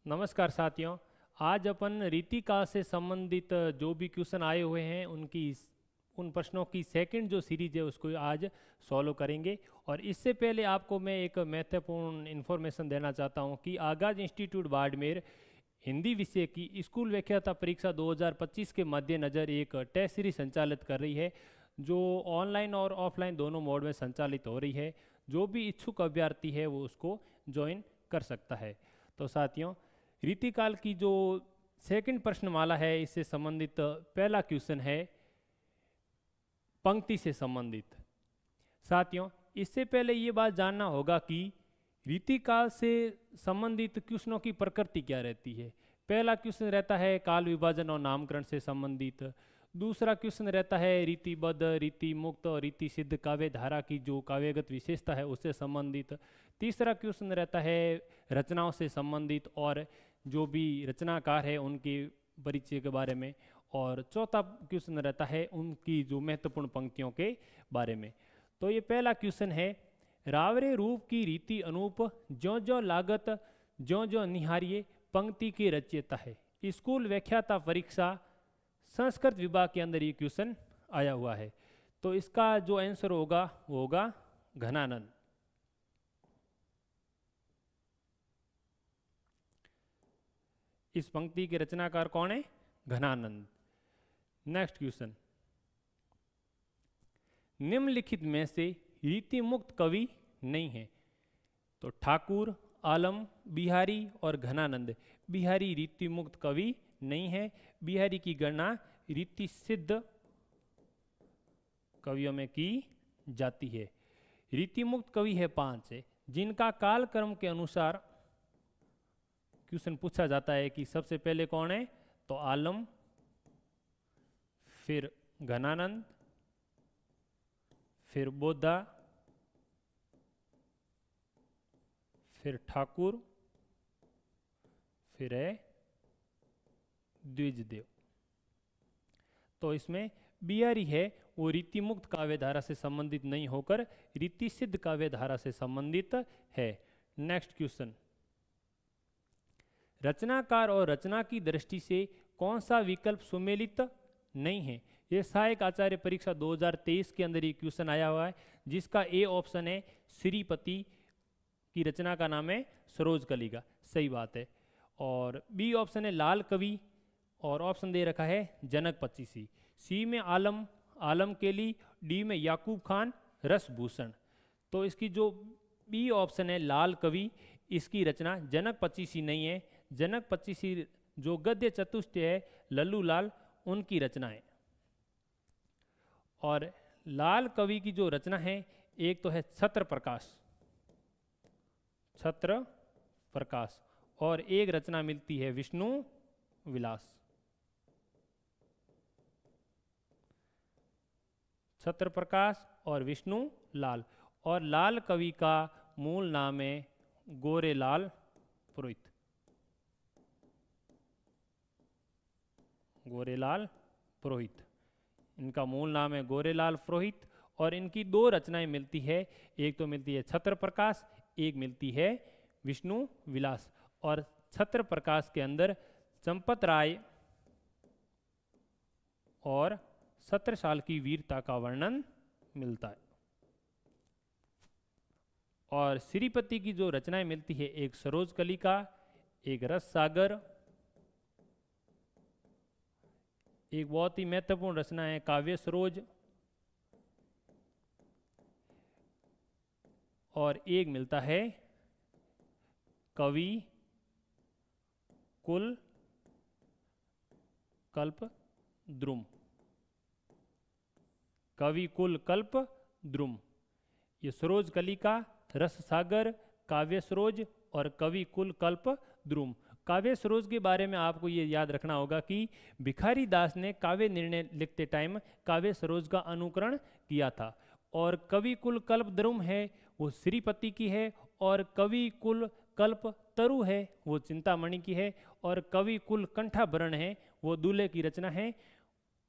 नमस्कार साथियों। आज अपन रीतिकाल से संबंधित जो भी क्वेश्चन आए हुए हैं उन प्रश्नों की सेकंड जो सीरीज है उसको आज सॉल्व करेंगे। और इससे पहले आपको मैं एक महत्वपूर्ण इन्फॉर्मेशन देना चाहता हूं कि आगाज इंस्टीट्यूट बाड़मेर हिंदी विषय की स्कूल व्याख्याता परीक्षा 2025 के मद्देनज़र एक टेस्ट सीरीज संचालित कर रही है, जो ऑनलाइन और ऑफलाइन दोनों मोड में संचालित हो रही है। जो भी इच्छुक अभ्यर्थी है वो उसको ज्वाइन कर सकता है। तो साथियों, रीतिकाल की जो सेकंड प्रश्नमाला है इससे संबंधित पहला क्वेश्चन है पंक्ति से संबंधित। साथियों, इससे पहले ये बात जानना होगा कि रीतिकाल से संबंधित क्वेश्चनों की प्रकृति क्या रहती है। पहला क्वेश्चन रहता है काल विभाजन और नामकरण से संबंधित। दूसरा क्वेश्चन रहता है रीतिबद्ध, रीति मुक्त और रीति सिद्ध काव्य धारा की जो काव्यगत विशेषता है उससे संबंधित। तीसरा क्वेश्चन रहता है रचनाओं से संबंधित और जो भी रचनाकार है उनके परिचय के बारे में। और चौथा क्वेश्चन रहता है उनकी जो महत्वपूर्ण पंक्तियों के बारे में। तो ये पहला क्वेश्चन है, रावरे रूप की रीति अनूप ज्यों ज्यों लागत ज्यों ज्यों निहारिये पंक्ति की रचयिता है। स्कूल व्याख्याता परीक्षा संस्कृत विभाग के अंदर ये क्वेश्चन आया हुआ है। तो इसका जो आंसर होगा वो होगा घनानंद। इस पंक्ति के रचनाकार कौन है? घनानंद। नेक्स्ट क्वेश्चन, निम्नलिखित में से रीति मुक्त कवि नहीं है। तो ठाकुर, आलम, बिहारी और घनानंद। बिहारी रीति मुक्त कवि नहीं है। बिहारी की गणना रीति सिद्ध कवियों में की जाती है। रीति मुक्त कवि है 5 है, जिनका कालक्रम के अनुसार क्वेश्चन पूछा जाता है कि सबसे पहले कौन है। तो आलम, फिर घनानंद, फिर बोधा, फिर ठाकुर, फिर है द्विजदेव। तो इसमें बिहारी है वो रीति मुक्त काव्य धारा से संबंधित नहीं होकर रीति सिद्ध काव्य धारा से संबंधित है। नेक्स्ट क्वेश्चन, रचनाकार और रचना की दृष्टि से कौन सा विकल्प सुमेलित नहीं है। यह सहायक आचार्य परीक्षा 2023 के अंदर ये क्वेश्चन आया हुआ है, जिसका ए ऑप्शन है श्रीपति की रचना का नाम है सरोज कलिका, सही बात है। और बी ऑप्शन है लाल कवि और ऑप्शन दे रखा है जनक पच्चीसी। सी में आलम, आलम केली। डी में याकूब खान, रसभूषण। तो इसकी जो बी ऑप्शन है लाल कवि, इसकी रचना जनक पच्चीसी नहीं है। जनक पच्चीसी जो गद्य चतुष्टय है लल्लू लाल, उनकी रचना है। और लाल कवि की जो रचना है एक तो है छत्र प्रकाश, छत्र प्रकाश, और एक रचना मिलती है विष्णु विलास। छत्र प्रकाश और विष्णु लाल। और लाल कवि का मूल नाम है गोरेलाल पुरोहित, गोरेलाल पुरोहित। इनका मूल नाम है गोरेलाल पुरोहित। और इनकी 2 रचनाएं मिलती है, एक तो मिलती है छत्र प्रकाश, एक मिलती है विष्णु विलास। और छत्र प्रकाश के अंदर चंपत राय और 17 साल की वीरता का वर्णन मिलता है। और श्रीपति की जो रचनाएं मिलती है, एक सरोज कलिका, एक रस सागर, एक बहुत ही महत्वपूर्ण रचना है काव्य सरोज, और एक मिलता है कवि कुल कल्प द्रुम, कवि कुल कल्प द्रुम। ये सरोज कलिका, रस सागर, काव्य सरोज और कवि कुल कल्प द्रुम। काव्य सरोज के बारे में आपको ये याद रखना होगा कि भिखारी दास ने काव्य निर्णय लिखते टाइम काव्य सरोज का अनुकरण किया था। और कवि कुल कल्प द्रुम है वो श्रीपति की है, और कवि कुल कल्प तरु है वो चिंतामणि की है, और कवि कुल कंठाभरण है वो दूल्हे की रचना है,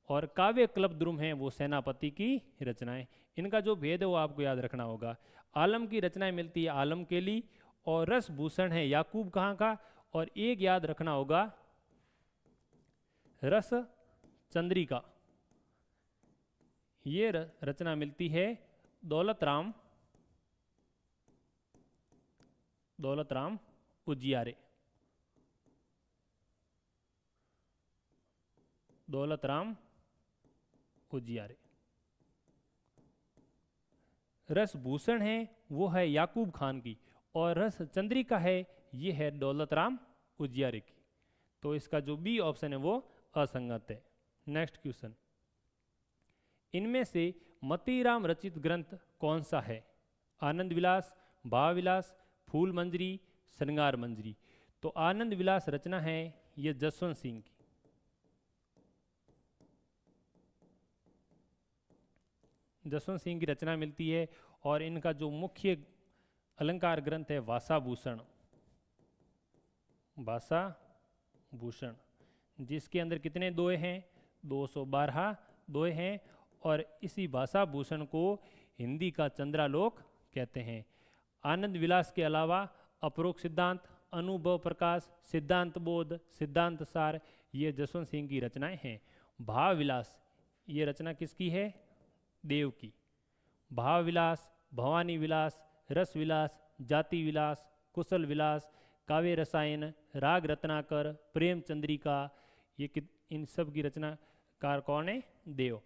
और काव्य कल्प द्रुम है वो सेनापति की रचनाएं। इनका जो भेद है वो आपको याद रखना होगा। आलम की रचनाएं मिलती है आलम केली, और रसभूषण है याकूब खां का, और एक याद रखना होगा रस चंद्रिका। ये रचना मिलती है दौलत राम उजियारे। दौलत राम उजियारे। रस भूषण है वो है याकूब खान की, और रस चंद्रिका है ये है दौलत राम उजियारे की। तो इसका जो बी ऑप्शन है वो असंगत है। नेक्स्ट क्वेश्चन, इनमें से मतीराम रचित ग्रंथ कौन सा है? आनंद विलास, भाव विलास, फूल मंजरी, श्रृंगार मंजरी। तो आनंद विलास रचना है ये जसवंत सिंह की। जसवंत सिंह की रचना मिलती है, और इनका जो मुख्य अलंकार ग्रंथ है भाषाभूषण, भाषाभूषण, जिसके अंदर कितने दोहे हैं? 212 दोहे हैं। और इसी भाषाभूषण को हिंदी का चंद्रालोक कहते हैं। आनंद विलास के अलावा अपरोक्ष सिद्धांत, अनुभव प्रकाश, सिद्धांत बोध, सिद्धांत सार, ये जसवंत सिंह की रचनाएं हैं। भाव विलास ये रचना किसकी है? देव की। भाव विलास, भवानी विलास, रस विलास, जाति विलास, कुशल विलास, काव्य रसायन, राग रत्नाकर, प्रेम चंद्रिका, ये इन सब की रचनाकार कौन है? देव।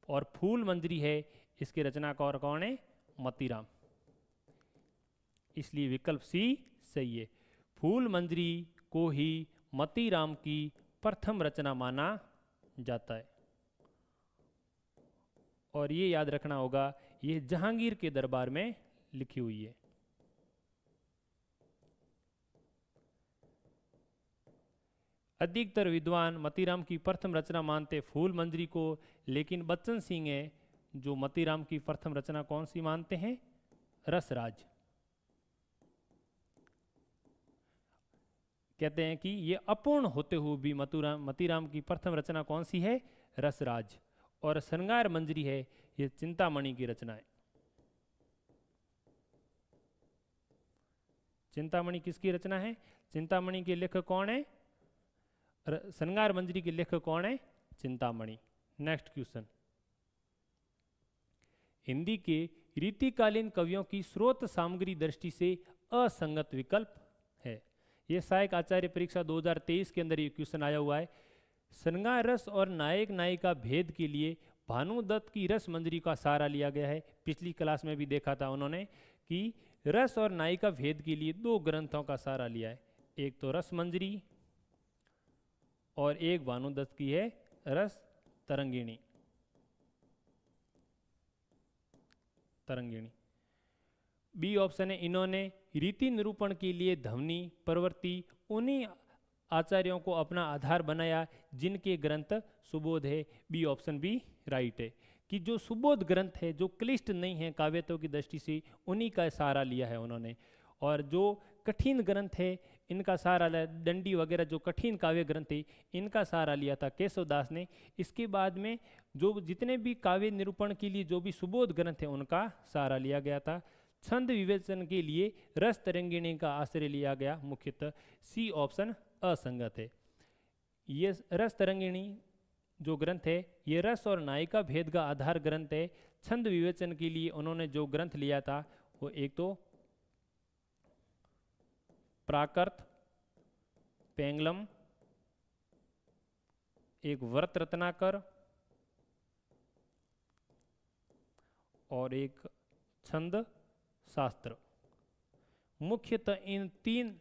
और फूल मंजरी है, इसके रचनाकार कौन है? मतीराम। इसलिए विकल्प सी सही है। फूल मंजरी को ही मतीराम की प्रथम रचना माना जाता है। और ये याद रखना होगा, ये जहांगीर के दरबार में लिखी हुई है। अधिकतर विद्वान मतीराम की प्रथम रचना मानते फूल मंजरी को, लेकिन बच्चन सिंह है जो मतीराम की प्रथम रचना कौन सी मानते हैं? रसराज। कहते हैं कि ये अपूर्ण होते हुए भी मतीराम की प्रथम रचना कौन सी है? रसराज। और श्रृंगार मंजरी है ये चिंतामणि की रचना है। चिंतामणि किसकी रचना है? चिंतामणि के लेखक कौन है? श्रृंगार मंजरी के लेखक कौन है? चिंतामणि। नेक्स्ट क्वेश्चन, हिंदी के रीतिकालीन कवियों की स्रोत सामग्री दृष्टि से असंगत विकल्प है। यह सहायक आचार्य परीक्षा 2023 के अंदर ये क्वेश्चन आया हुआ है। श्रृंगार रस और नायक नायिका भेद के लिए भानुदत्त की रस मंजरी का सहारा लिया गया है। पिछली क्लास में भी देखा था उन्होंने कि रस और नायिका भेद के लिए दो ग्रंथों का सहारा लिया है, एक तो रस मंजरी और एक भानुदत्त की है रस तरंगिणी। बी ऑप्शन है, इन्होंने रीति निरूपण के लिए ध्वनि प्रवृत्ति उन्हीं आचार्यों को अपना आधार बनाया जिनके ग्रंथ सुबोध है। बी ऑप्शन बी राइट है कि जो सुबोध ग्रंथ है, जो क्लिष्ट नहीं है काव्यत्व की दृष्टि से, उन्हीं का सहारा लिया है उन्होंने। और जो कठिन ग्रंथ है इनका सहारा लिया, दंडी वगैरह जो कठिन काव्य ग्रंथ है इनका सहारा लिया था केशवदास ने। इसके बाद में जो जितने भी काव्य निरूपण के लिए जो भी सुबोध ग्रंथ है उनका सहारा लिया गया था। छंद विवेचन के लिए रस तरंगिणी का आश्रय लिया गया मुख्यतः। सी ऑप्शन असंगत है। ये रस तरंगिणी जो ग्रंथ है ये रस और नायिका भेद का आधार ग्रंथ है। छंद विवेचन के लिए उन्होंने जो ग्रंथ लिया था वो एक तो प्राकृत, पेंगलम, एक व्रत रत्नाकर और एक छंद शास्त्र। मुख्यतः इन तीन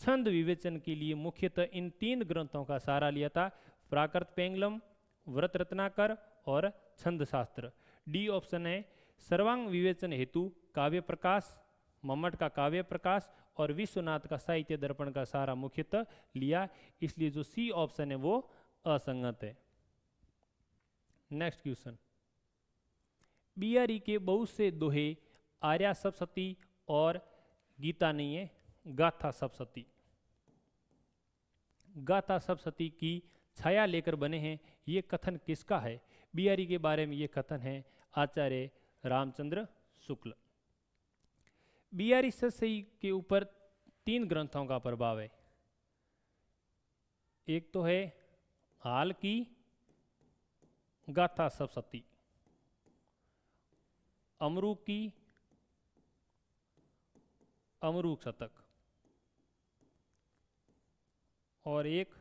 छंद विवेचन के लिए मुख्यतः इन तीन ग्रंथों का सहारा लिया था, प्राकृत पेंगलम, व्रत रत्नाकर और छंद शास्त्र। डी ऑप्शन है सर्वांग विवेचन हेतु काव्य प्रकाश, मम्मट का काव्य प्रकाश और विश्वनाथ का साहित्य दर्पण का सहारा मुख्यतः लिया, इसलिए जो सी ऑप्शन है वो असंगत है। नेक्स्ट क्वेश्चन, बीआरई के बहुत से दोहे आर्या सप्तशती और गीता नहीं है, गाथा सप्तशती। गाथा सप्तशती की छाया लेकर बने हैं, ये कथन किसका है? बीआरई के बारे में ये कथन है आचार्य रामचंद्र शुक्ल। बीआरई सप्तशती के ऊपर तीन ग्रंथों का प्रभाव है। एक तो है हाल की गाथा सप्तशती, अमरूक की अमरूक शतक, और एक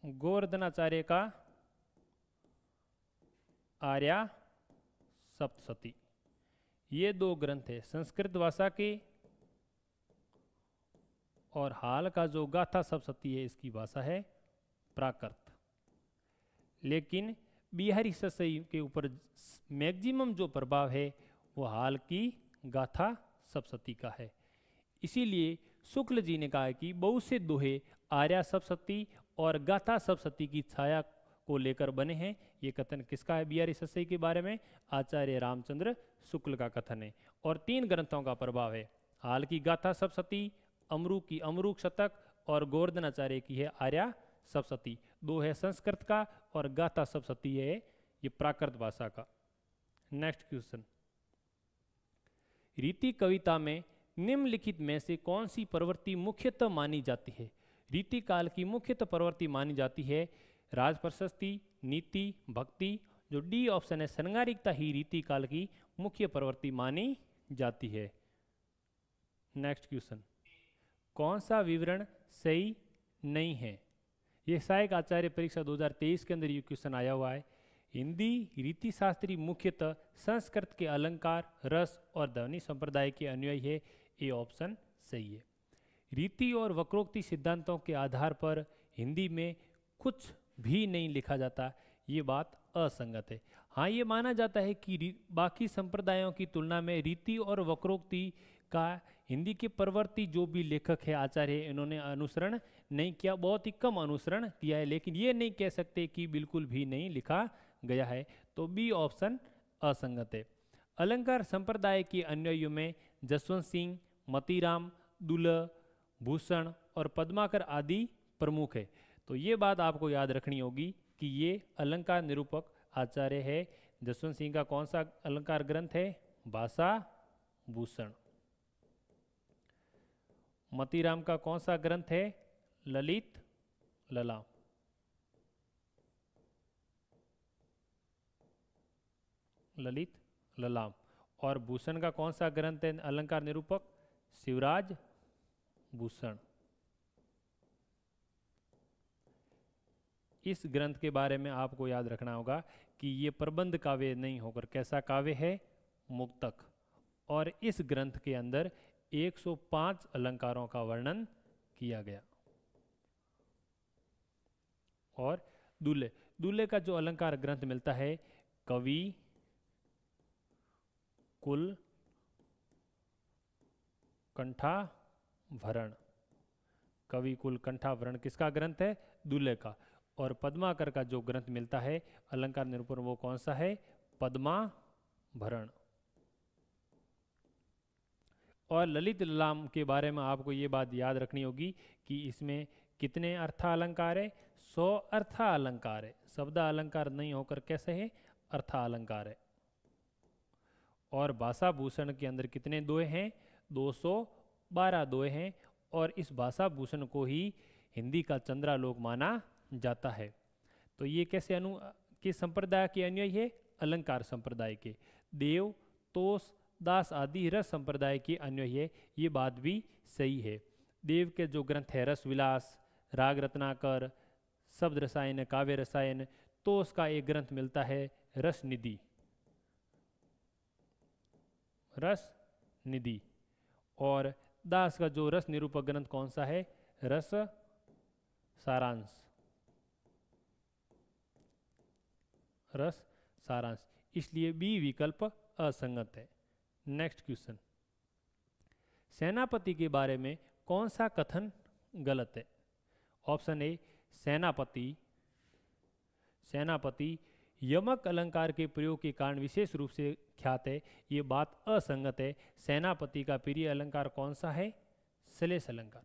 गोवर्धनाचार्य का आर्या सप्तशती। ये दो ग्रंथ है संस्कृत भाषा के, और हाल का जो गाथा सप्तशती है इसकी भाषा है प्राकृत। लेकिन बिहारी ससई के ऊपर मैक्सिमम जो प्रभाव है वो हाल की गाथा सप्तशती का है। इसीलिए शुक्ल जी ने कहा कि बहुत से दोहे आर्या सप्तशती और गाथा सप्तशती की छाया को लेकर बने हैं। ये कथन किसका है बिहारी ससई के बारे में? आचार्य रामचंद्र शुक्ल का कथन है। और 3 ग्रंथों का प्रभाव है, हाल की गाथा सप्तशती, अमरूक की अमरूक शतक और गोवर्धनाचार्य की है आर्या सप्तशती। 2 है संस्कृत का और गाथा सप्तशती है ये प्राकृत भाषा का। नेक्स्ट क्वेश्चन, रीति कविता में निम्नलिखित में से कौन सी प्रवृत्ति मुख्यतः मानी जाती है? रीति काल की मुख्यतः प्रवृत्ति मानी जाती है राज प्रशस्ति, नीति, भक्ति। जो डी ऑप्शन है श्रृंगारिकता ही रीति काल की मुख्य प्रवृत्ति मानी जाती है। नेक्स्ट क्वेश्चन, कौन सा विवरण सही नहीं है? ये सहायक आचार्य परीक्षा 2023 के अंदर ये क्वेश्चन आया हुआ है। हिंदी रीति शास्त्री मुख्यतः संस्कृत के अलंकार, रस और ध्वनि संप्रदाय के अनुयायी है। ये ऑप्शन सही है। रीति और वक्रोक्ति सिद्धांतों के आधार पर हिंदी में कुछ भी नहीं लिखा जाता, ये बात असंगत है। हाँ, ये माना जाता है कि बाकी संप्रदायों की तुलना में रीति और वक्रोक्ति का हिंदी के प्रवर्ती जो भी लेखक है आचार्य, इन्होंने अनुसरण नहीं किया, बहुत ही कम अनुसरण किया है। लेकिन ये नहीं कह सकते कि बिल्कुल भी नहीं लिखा गया है, तो बी ऑप्शन असंगत है। अलंकार संप्रदाय के अनुयायियों में जसवंत सिंह, मतीराम, दुल्लह, भूषण और पद्माकर आदि प्रमुख है। तो ये बात आपको याद रखनी होगी कि ये अलंकार निरूपक आचार्य है। जसवंत सिंह का कौन सा अलंकार ग्रंथ है? भाषा भूषण। मतीराम का कौन सा ग्रंथ है? ललित ललाम। ललित ललाम। और भूषण का कौन सा ग्रंथ है अलंकार निरूपक? शिवराज भूषण। इस ग्रंथ के बारे में आपको याद रखना होगा कि ये प्रबंध काव्य नहीं होकर कैसा काव्य है? मुक्तक। और इस ग्रंथ के अंदर 105 अलंकारों का वर्णन किया गया। और दुल्हे का जो अलंकार ग्रंथ मिलता है, कवि कुल कंठाभरण। कवि कुल कंठाभरण किसका ग्रंथ है? दुल्हे का। और पद्माकर का जो ग्रंथ मिलता है अलंकार निरूपण, वो कौन सा है? पद्माभरण। और ललित ललाम के बारे में आपको ये बात याद रखनी होगी कि इसमें कितने अर्था अलंकार है? 100 अर्था अलंकार है। शब्द अलंकार नहीं होकर कैसे है? अर्था अलंकार है। और भाषा भूषण के अंदर कितने दोहे हैं? 212 दोहे हैं। और इस भाषा भूषण को ही हिंदी का चंद्रालोक माना जाता है। तो ये कैसे किस संप्रदाय के अनुयायी है? अलंकार संप्रदाय के। देव, तोष, दास आदि रस संप्रदाय के अनुयायी है। ये बात भी सही है। देव के जो ग्रंथ है रस विलास, राग रत्नाकर, शब्द रसायन, काव्य रसायन। तोष का एक ग्रंथ मिलता है रस निधि। रस निधि। और दास का जो रस निरूपक ग्रंथ कौन सा है? रस सारांश। रस सारांश। इसलिए बी विकल्प असंगत है। नेक्स्ट क्वेश्चन, सेनापति के बारे में कौन सा कथन गलत है? ऑप्शन ए, सेनापति यमक अलंकार के प्रयोग के कारण विशेष रूप से ख्यात है। ये बात असंगत है। सेनापति का प्रिय अलंकार कौन सा है? श्लेष अलंकार।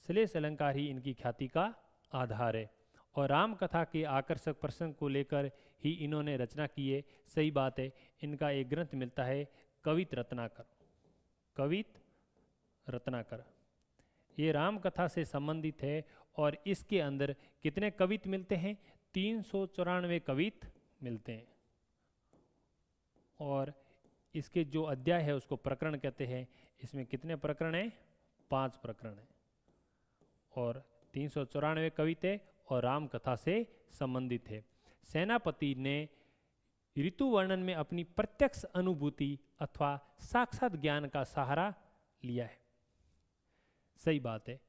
श्लेष अलंकार ही इनकी ख्याति का आधार है। और राम कथा के आकर्षक प्रसंग को लेकर ही इन्होंने रचना की है। सही बात है। इनका एक ग्रंथ मिलता है कवित रत्नाकर। कवित रत्नाकर। ये राम कथा से संबंधित है और इसके अंदर कितने कवित मिलते हैं? 394 कवित मिलते हैं। और इसके जो अध्याय है उसको प्रकरण कहते हैं। इसमें कितने प्रकरण हैं? 5 प्रकरण हैं और 394 कविते और राम कथा से संबंधित है। सेनापति ने ऋतु वर्णन में अपनी प्रत्यक्ष अनुभूति अथवा साक्षात ज्ञान का सहारा लिया है। सही बात है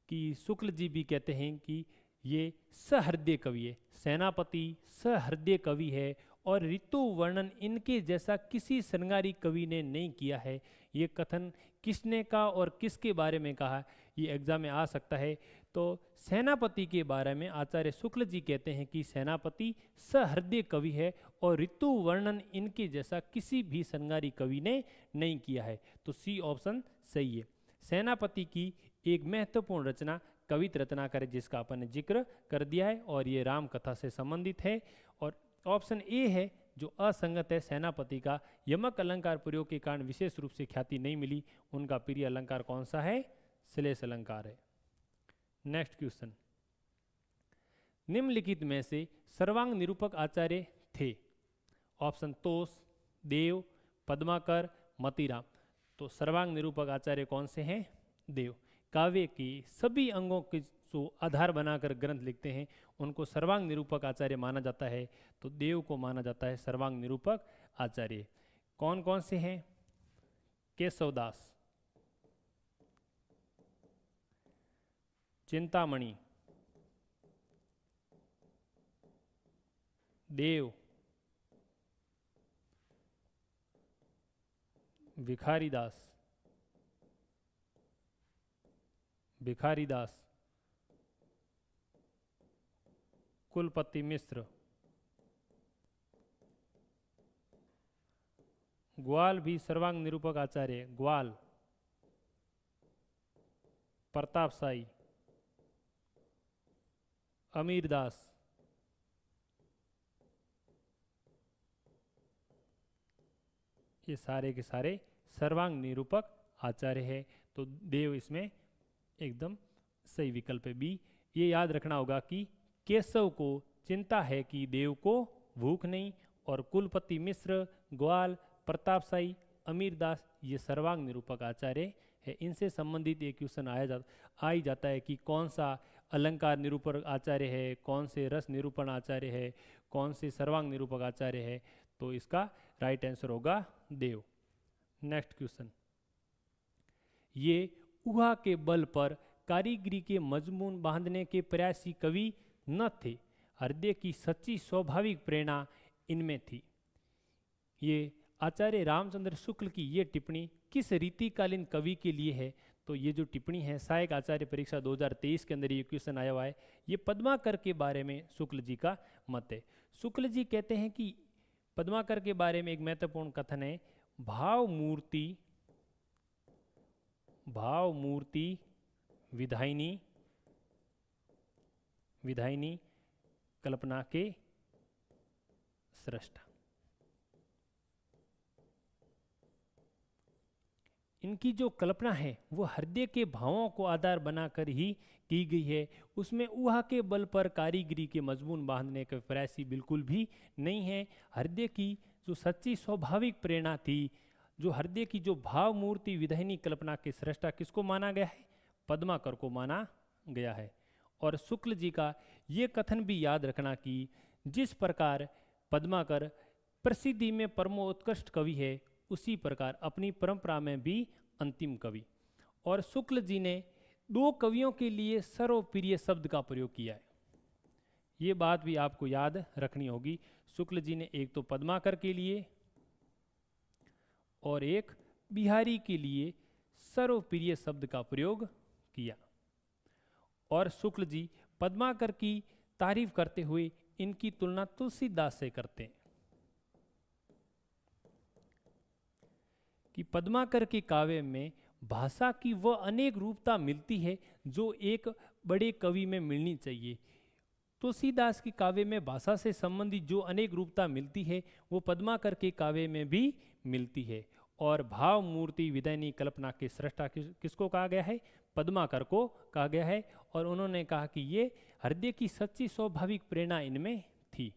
कि शुक्ल जी भी कहते हैं कि ये सहृदय कवि है, सेनापति सहृदय कवि है और ऋतु वर्णन इनके जैसा किसी श्रृंगारी कवि ने नहीं किया है। ये कथन किसने कहा और किसके बारे में कहा, ये एग्जाम में आ सकता है। तो सेनापति के बारे में आचार्य शुक्ल जी कहते हैं कि सेनापति सहृदय कवि है और ऋतु वर्णन इनके जैसा किसी भी श्रृंगारी कवि ने नहीं किया है। तो सी ऑप्शन सही है। सेनापति की एक महत्वपूर्ण रचना कवित रत्नाकर है जिसका अपन ने जिक्र कर दिया है और ये राम कथा से संबंधित है। और ऑप्शन ए है जो असंगत है, सेनापति का यमक अलंकार प्रयोग के कारण विशेष रूप से ख्याति नहीं मिली। उनका प्रिय अलंकार कौन सा है? श्लेष अलंकार है। नेक्स्ट क्वेश्चन, निम्नलिखित में से सर्वांग निरूपक आचार्य थे? ऑप्शन तोष, देव, पद्माकर, मतीराम। तो सर्वांग निरूपक आचार्य कौन से हैं? देव। काव्य के सभी अंगों के जो आधार बनाकर ग्रंथ लिखते हैं उनको सर्वांग निरूपक आचार्य माना जाता है। तो देव को माना जाता है सर्वांग निरूपक आचार्य। कौन कौन से हैं? केशवदास, चिंतामणि, देव, भिखारीदास, भिखारीदास, कुलपति मिश्र, ग्वाल भी सर्वांग निरूपक आचार्य, ग्वाल, प्रतापशाही, अमीरदास, ये सारे के सारे सर्वांग निरूपक आचार्य है। तो देव इसमें एकदम सही विकल्प है बी। ये याद रखना होगा कि केशव को चिंता है कि देव को भूख नहीं, और कुलपति मिश्र, ग्वाल, प्रतापशाही, अमीरदास ये सर्वांग निरूपक आचार्य है। इनसे संबंधित एक क्वेश्चन आ ही जाता है कि कौन सा अलंकार निरूपक आचार्य है, कौन से रस निरूपण आचार्य है, कौन से सर्वांग निरूपक आचार्य है। तो इसका राइट आंसर होगा देव। नेक्स्ट क्वेश्चन, ये ऊहा के बल पर कारीगरी के मजमून बांधने के प्रयासी कवि न थे, हृदय की सच्ची स्वाभाविक प्रेरणा इनमें थी। ये आचार्य रामचंद्र शुक्ल की ये टिप्पणी किस रीतिकालीन कवि के लिए है? तो ये जो टिप्पणी है सहायक आचार्य परीक्षा 2023 के अंदर ये क्वेश्चन आया हुआ है। ये पद्माकर के बारे में शुक्ल जी का मत है। शुक्ल जी कहते हैं कि पद्माकर के बारे में एक महत्वपूर्ण कथन है, भाव मूर्ति विधायिनी कल्पना के सृष्टा। इनकी जो कल्पना है वो हृदय के भावों को आधार बनाकर ही की गई है। उसमें ऊहा के बल पर कारीगरी के मजमून बांधने के प्रयासी बिल्कुल भी नहीं है। हृदय की जो सच्ची स्वाभाविक प्रेरणा थी, जो हृदय की जो भाव मूर्ति विधायिनी कल्पना के सृष्टा किसको माना गया है? पद्माकर को माना गया है। और शुक्ल जी का ये कथन भी याद रखना कि जिस प्रकार पद्माकर प्रसिद्धि में परमोत्कृष्ट कवि है, उसी प्रकार अपनी परंपरा में भी अंतिम कवि। और शुक्ल जी ने 2 कवियों के लिए सर्वप्रिय शब्द का प्रयोग किया है। ये बात भी आपको याद रखनी होगी। शुक्ल जी ने एक तो पद्माकर के लिए और एक बिहारी के लिए सर्वप्रिय शब्द का प्रयोग किया। और शुक्ल जी पद्माकर की तारीफ करते हुए इनकी तुलना तुलसीदास से करते हैं कि पद्माकर के काव्य में भाषा की वह अनेक रूपता मिलती है जो एक बड़े कवि में मिलनी चाहिए। तुलसीदास के काव्य में भाषा से संबंधित जो अनेक रूपता मिलती है वो पद्माकर के काव्य में भी मिलती है। और भाव मूर्ति विदयनी कल्पना के सृष्टा किसको कहा गया है? पद्माकर को कहा गया है। और उन्होंने कहा कि ये हृदय की सच्ची स्वाभाविक प्रेरणा इनमें थी।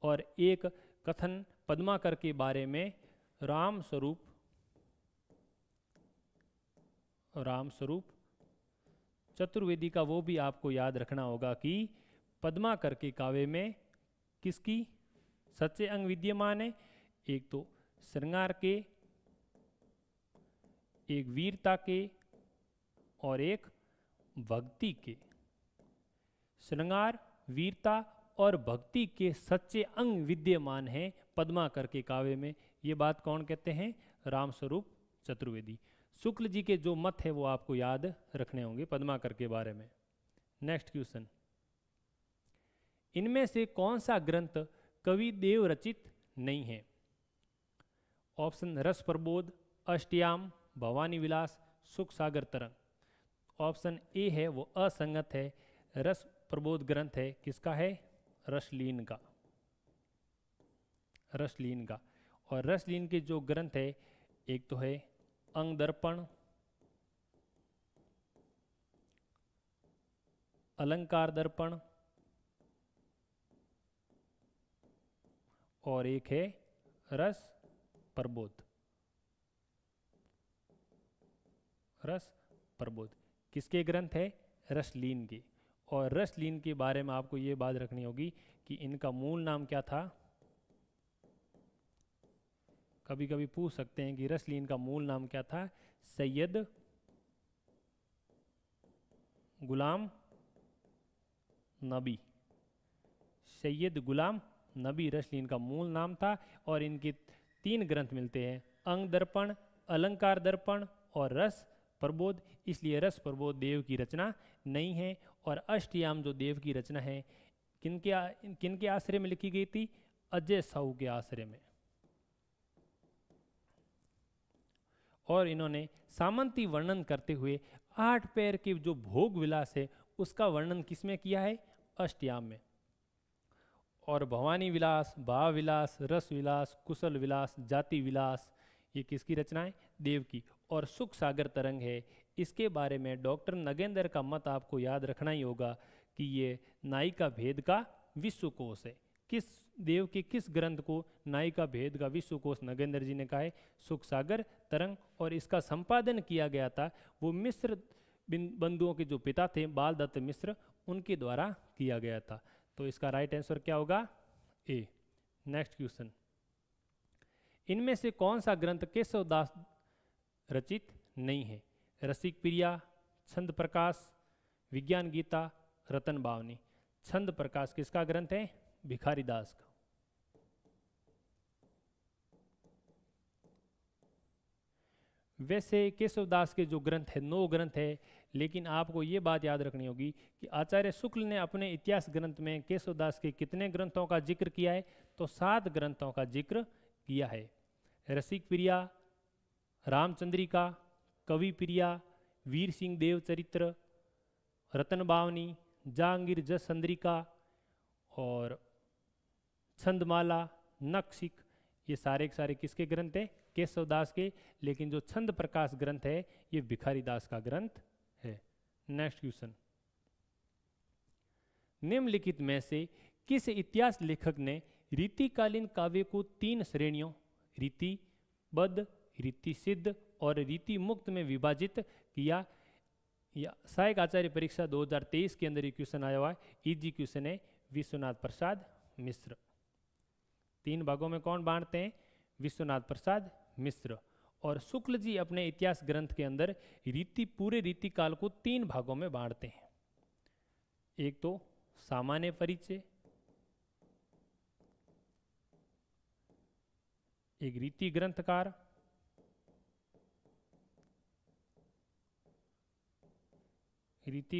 और एक कथन पद्माकर के बारे में राम स्वरूप चतुर्वेदी का वो भी आपको याद रखना होगा कि पद्माकर के काव्य में किसकी सच्चे अंग विद्यमान है? एक तो श्रृंगार के, एक वीरता के और एक भक्ति के। श्रृंगार, वीरता और भक्ति के सच्चे अंग विद्यमान हैं पद्माकर के काव्य में। ये बात कौन कहते हैं? रामस्वरूप चतुर्वेदी। शुक्ल जी के जो मत है वो आपको याद रखने होंगे पद्माकर के बारे में। नेक्स्ट क्वेश्चन, इनमें से कौन सा ग्रंथ कवि देव रचित नहीं है? ऑप्शन रस प्रबोध, अष्टयाम, भवानी विलास, सुख सागर तरंग। ऑप्शन ए है वो असंगत है। रस प्रबोध ग्रंथ है किसका है? रसलीन का। रसलीन का। और रसलीन के जो ग्रंथ है, एक तो है अंग दर्पण, अलंकार दर्पण और एक है रस प्रबोध। रस प्रबोध किसके ग्रंथ है? रसलीन के। और रसलीन के बारे में आपको ये बात रखनी होगी कि इनका मूल नाम क्या था? कभी कभी पूछ सकते हैं कि रसलीन का मूल नाम क्या था? सैयद गुलाम नबी। सैयद गुलाम नबी रसलीन का मूल नाम था। और इनके 3 ग्रंथ मिलते हैं, अंग दर्पण, अलंकार दर्पण और रस प्रबोध। इसलिए रस प्रबोध देव की रचना नहीं है। और अष्टयाम जो देव की रचना है, किनके आश्रय में लिखी गई थी? अजय साहू के आश्रय में। और इन्होंने सामंती वर्णन करते हुए 8 पैर के जो भोग विलास है उसका वर्णन किसमें किया है? अष्टयाम में। और भवानी विलास, भाव विलास, रस विलास, कुशल विलास, जाति विलास, ये किसकी रचना है? देव की। और सुख सागर तरंग है, इसके बारे में डॉक्टर नगेंद्र का मत आपको याद रखना ही होगा कि ये नायिका भेद का विश्वकोश है। किस देव के किस ग्रंथ को नायिका भेद का विश्वकोश नगेंद्र जी ने कहा है? सुख सागर तरंग। और इसका संपादन किया गया था वो मिश्र बंधुओं के जो पिता थे बाल दत्त मिश्र, उनके द्वारा किया गया था। तो इसका राइट आंसर क्या होगा? ए। नेक्स्ट क्वेश्चन, इनमें से कौन सा ग्रंथ केशवदास रचित नहीं है? रसिक प्रिया, छंद प्रकाश, विज्ञान गीता, रतन बावनी। छंद प्रकाश किसका ग्रंथ है? भिखारी दास का। वैसे केशवदास के जो ग्रंथ है 9 ग्रंथ है, लेकिन आपको ये बात याद रखनी होगी कि आचार्य शुक्ल ने अपने इतिहास ग्रंथ में केशवदास के कितने ग्रंथों का जिक्र किया है? तो 7 ग्रंथों का जिक्र किया है। रसिक प्रिया, रामचंद्रिका, कवि प्रिया, वीर सिंह देव चरित्र, रतन बावनी, जहांगीर जस चंद्रिका और छंदमाला, नक्शिक, ये सारे के सारे किसके ग्रंथ है? केशवदास के। लेकिन जो छंद प्रकाश ग्रंथ है ये भिखारी दास का ग्रंथ है। नेक्स्ट क्वेश्चन, निम्नलिखित में से किस इतिहास लेखक ने रीतिकालीन काव्य को 3 श्रेणियों रीतिबद्ध, रीति सिद्ध और रीति मुक्त में विभाजित किया? या सहायक आचार्य परीक्षा 2023 के अंदर ये क्वेश्चन आया हुआ है। इजी क्वेश्चन है। विश्वनाथ प्रसाद मिश्र। 3 भागों में कौन बांटते हैं? विश्वनाथ प्रसाद मिश्र। और शुक्ल जी अपने इतिहास ग्रंथ के अंदर पूरे रीति काल को 3 भागों में बांटते हैं। एक तो सामान्य परिचय, एक रीति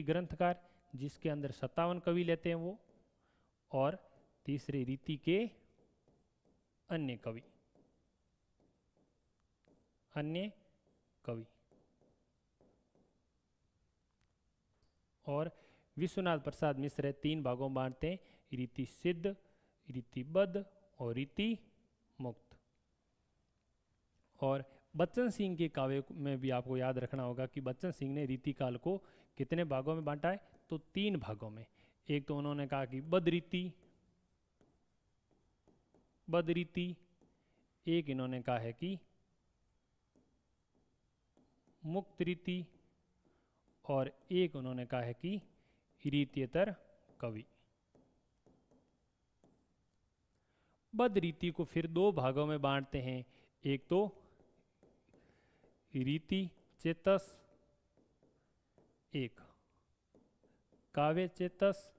ग्रंथकार, जिसके अंदर 57 कवि लेते हैं वो, और तीसरे रीति के अन्य कवि। और विश्वनाथ प्रसाद मिश्र 3 भागों में बांटते हैं, रीति सिद्ध, रीतिबद्ध और रीति मुक्त। और बच्चन सिंह के काव्य में भी आपको याद रखना होगा कि बच्चन सिंह ने रीतिकाल को कितने भागों में बांटा है, तो 3 भागों में। एक तो उन्होंने कहा कि बद रीति, एक इन्होंने कहा है कि मुक्त रीति, और एक उन्होंने कहा है कि रीत्यतर कवि। बद रीति को फिर 2 भागों में बांटते हैं, एक तो रीति चेतस, एक काव्य चेतस,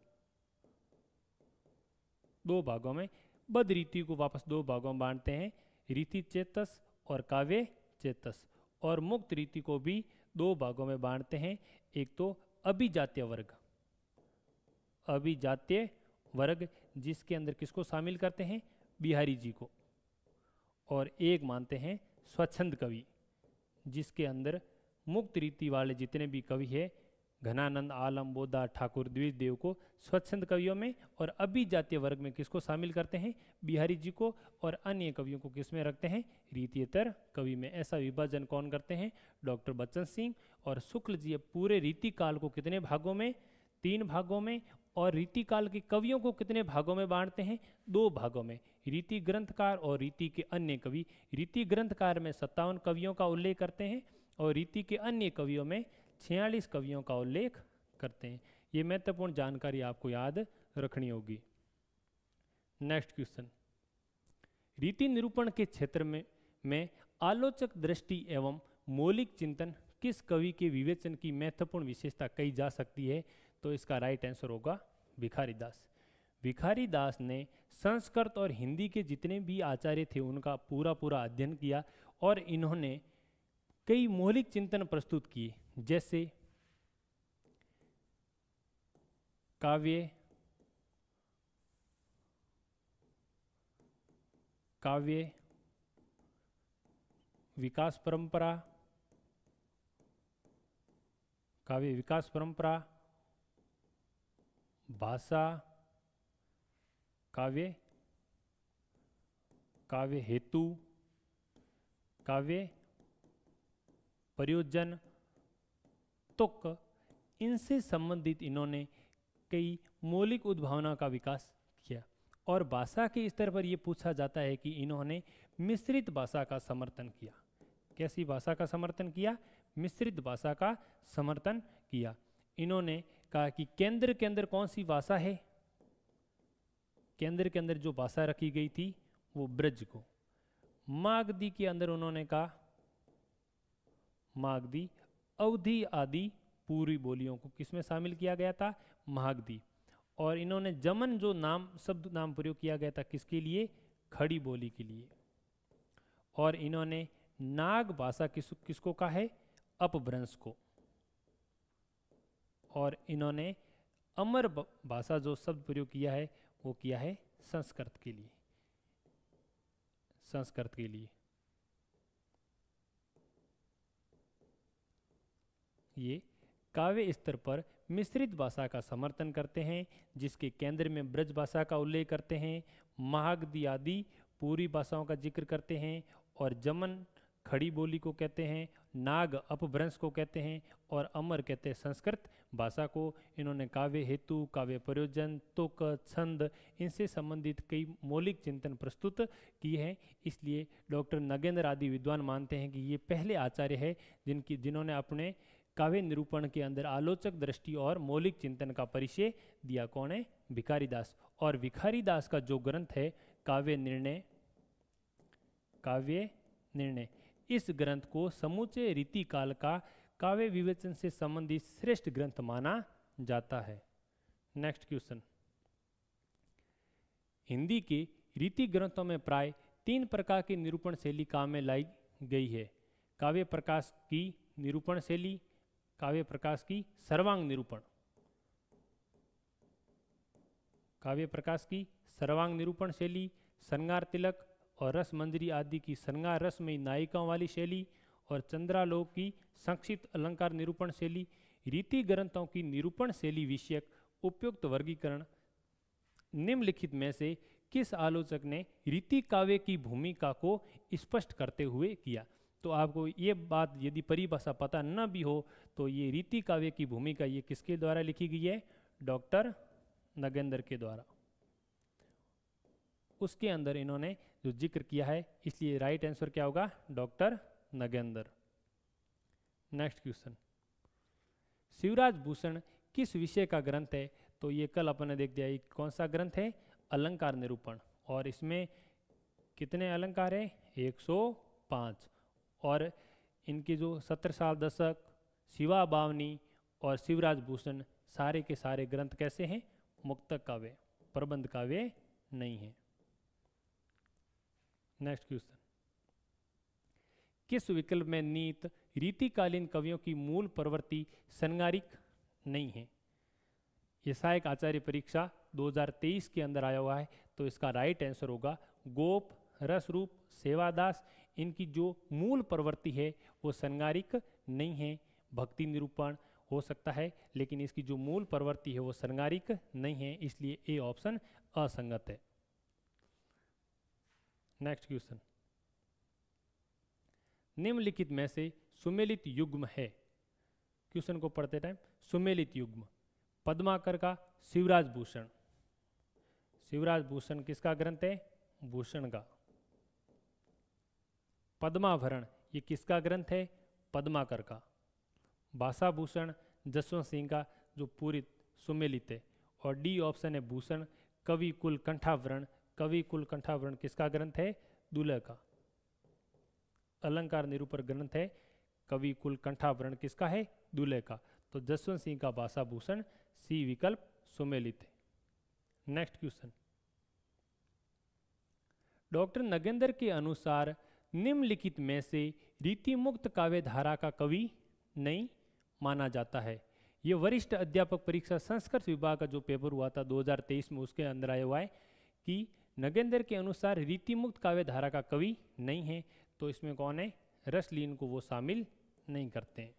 2 भागों में। बद रीति को वापस 2 भागों में बांटते हैं, रीति चेतस और काव्य चेतस। और मुक्त रीति को भी 2 भागों में बांटते हैं, एक तो अभिजात्य वर्ग जिसके अंदर किसको शामिल करते हैं, बिहारी जी को, और एक मानते हैं स्वच्छंद कवि जिसके अंदर मुक्त रीति वाले जितने भी कवि हैं, घनानंद, आलम, बोधा, ठाकुर, द्विजदेव को स्वच्छंद कवियों में, और अभिजातीय वर्ग में किसको शामिल करते हैं, बिहारी जी को, और अन्य कवियों को किस में रखते हैं, रीतियतर कवि में। ऐसा विभाजन कौन करते हैं, डॉक्टर बच्चन सिंह। और शुक्ल जी पूरे रीतिकाल को कितने भागों में, 3 भागों में। और रीतिकाल के कवियों को कितने भागों में बांटते हैं, 2 भागों में, रीति ग्रंथकार और रीति के अन्य कवि। रीति ग्रंथकार में 57 कवियों का उल्लेख करते हैं, और रीति के अन्य कवियों में 46 कवियों का उल्लेख करते हैं। ये महत्वपूर्ण जानकारी आपको याद रखनी होगी। नेक्स्ट क्वेश्चन, रीति निरूपण के क्षेत्र में आलोचक दृष्टि एवं मौलिक चिंतन किस कवि के विवेचन की महत्वपूर्ण विशेषता कही जा सकती है, तो इसका राइट आंसर होगा भिखारी दास। भिखारी दास ने संस्कृत और हिंदी के जितने भी आचार्य थे उनका पूरा अध्ययन किया, और इन्होंने कई मौलिक चिंतन प्रस्तुत किए, जैसे काव्य विकास परंपरा, भाषा, काव्य हेतु, काव्य प्रयोजन, तुक, इनसे संबंधित इन्होंने कई मौलिक उद्भावना का विकास किया। और भाषा के स्तर पर यह पूछा जाता है कि इन्होंने मिश्रित भाषा का समर्थन किया। कैसी भाषा का समर्थन किया, मिश्रित भाषा का समर्थन किया। इन्होंने कहा कि केंद्र के अंदर कौन सी भाषा है, केंद्र के अंदर जो भाषा रखी गई थी वो ब्रज को। मागधी के अंदर उन्होंने कहा, मागधी, अवधी आदि पूर्वी बोलियों को किसमें शामिल किया गया था, मागधी। और इन्होंने जमन जो शब्द नाम प्रयोग किया गया था किसके लिए, खड़ी बोली के लिए। और इन्होंने नाग भाषा किसको कहा है, अपभ्रंश को। और इन्होंने अमर भाषा जो शब्द प्रयोग किया है वो किया है संस्कृत के लिए, ये काव्य स्तर पर मिश्रित भाषा का समर्थन करते हैं, जिसके केंद्र में ब्रज भाषा का उल्लेख करते हैं, मागधी आदि पूरी भाषाओं का जिक्र करते हैं, और जमन खड़ी बोली को कहते हैं, नाग अपभ्रंश को कहते हैं, और अमर कहते हैं संस्कृत भाषा को। इन्होंने काव्य हेतु, काव्य प्रयोजन, तुक, छंद, इनसे संबंधित कई मौलिक चिंतन प्रस्तुत किए हैं। इसलिए डॉक्टर नगेंद्र आदि विद्वान मानते हैं कि ये पहले आचार्य है जिन्होंने अपने काव्य निरूपण के अंदर आलोचक दृष्टि और मौलिक चिंतन का परिचय दिया। कौन है, भिखारी दास। और भिखारी दास का जो ग्रंथ है काव्य निर्णय, इस ग्रंथ को समूचे रीतिकाल का काव्य विवेचन से संबंधित श्रेष्ठ ग्रंथ माना जाता है। नेक्स्ट क्वेश्चन, हिंदी के रीति ग्रंथों में प्राय 3 प्रकार की निरूपण शैली काम में लाई गई है। काव्य प्रकाश की निरूपण शैली, काव्य प्रकाश की सर्वांग निरूपण शैली, श्रृंगार तिलक और रस मंजरी आदि की श्रृंगार रस में नायिकाओं वाली शैली, और चंद्रालोक की संक्षिप्त अलंकार निरूपण शैली। रीति ग्रंथों की निरूपण शैली विषयक उपयुक्त वर्गीकरण निम्नलिखित में से किस आलोचक ने रीति काव्य की भूमिका को स्पष्ट करते हुए किया। तो आपको ये बात यदि परिभाषा पता न भी हो तो ये रीति काव्य की भूमिका ये किसके द्वारा लिखी गई है? डॉक्टर नगेंद्र के द्वारा। उसके अंदर इन्होंने जो जिक्र किया है, इसलिए राइट आंसर क्या होगा? Doctor Nagendra. Next question, Shivraj Bhushan किस विषय का ग्रंथ है? तो ये कल अपन ने देख दिया, कौन सा ग्रंथ है? अलंकार निरूपण। और इसमें कितने अलंकार है? 105। और इनके जो 17 साल दशक, शिवा बावनी और शिवराज भूषण सारे के सारे ग्रंथ कैसे हैं? मुक्तक काव्य, प्रबंध काव्य नहीं है। नेक्स्ट क्वेश्चन, किस विकल्प में नीत रीतिकालीन कवियों की मूल प्रवृत्ति श्रृंगारिक नहीं है? ये सहायक आचार्य परीक्षा 2023 के अंदर आया हुआ है, तो इसका राइट आंसर होगा गोप, रसरूप, सेवादास। इनकी जो मूल प्रवृत्ति है वो श्रृंगारिक नहीं है। भक्ति निरूपण हो सकता है, लेकिन इसकी जो मूल प्रवृत्ति है वो श्रृंगारिक नहीं है, इसलिए ए ऑप्शन असंगत है। नेक्स्ट क्वेश्चन, निम्नलिखित में से सुमेलित युग्म है? क्वेश्चन को पढ़ते टाइम सुमेलित युग्म, पद्माकर का शिवराज भूषण। शिवराज भूषण किसका ग्रंथ है? भूषण का। पद्माभरण ये किसका ग्रंथ है? पद्माकर का। भाषा भूषण जसवंत सिंह का, जो पूरी सुमेलित है। और डी ऑप्शन है भूषण कवि कुल कंठावरण। कवि कुल कंठावरण किसका ग्रंथ है? दुल्हे का। अलंकार निरूपण ग्रंथ है कवि कुल कंठावरण किसका है? दुल्हे का। तो जसवंत सिंह का भाषा भूषण, सी विकल्प सुमेलित है। नेक्स्ट क्वेश्चन, डॉक्टर नगेंद्र के अनुसार निम्नलिखित में से रीति मुक्त काव्य धारा का कवि नहीं माना जाता है। ये वरिष्ठ अध्यापक परीक्षा संस्कृत विभाग का जो पेपर हुआ था 2023 में, उसके अंदर आया हुआ है कि नगेंद्र के अनुसार रीति मुक्त काव्य धारा का कवि नहीं है। तो इसमें कौन है? रसलीन को वो शामिल नहीं करते हैं।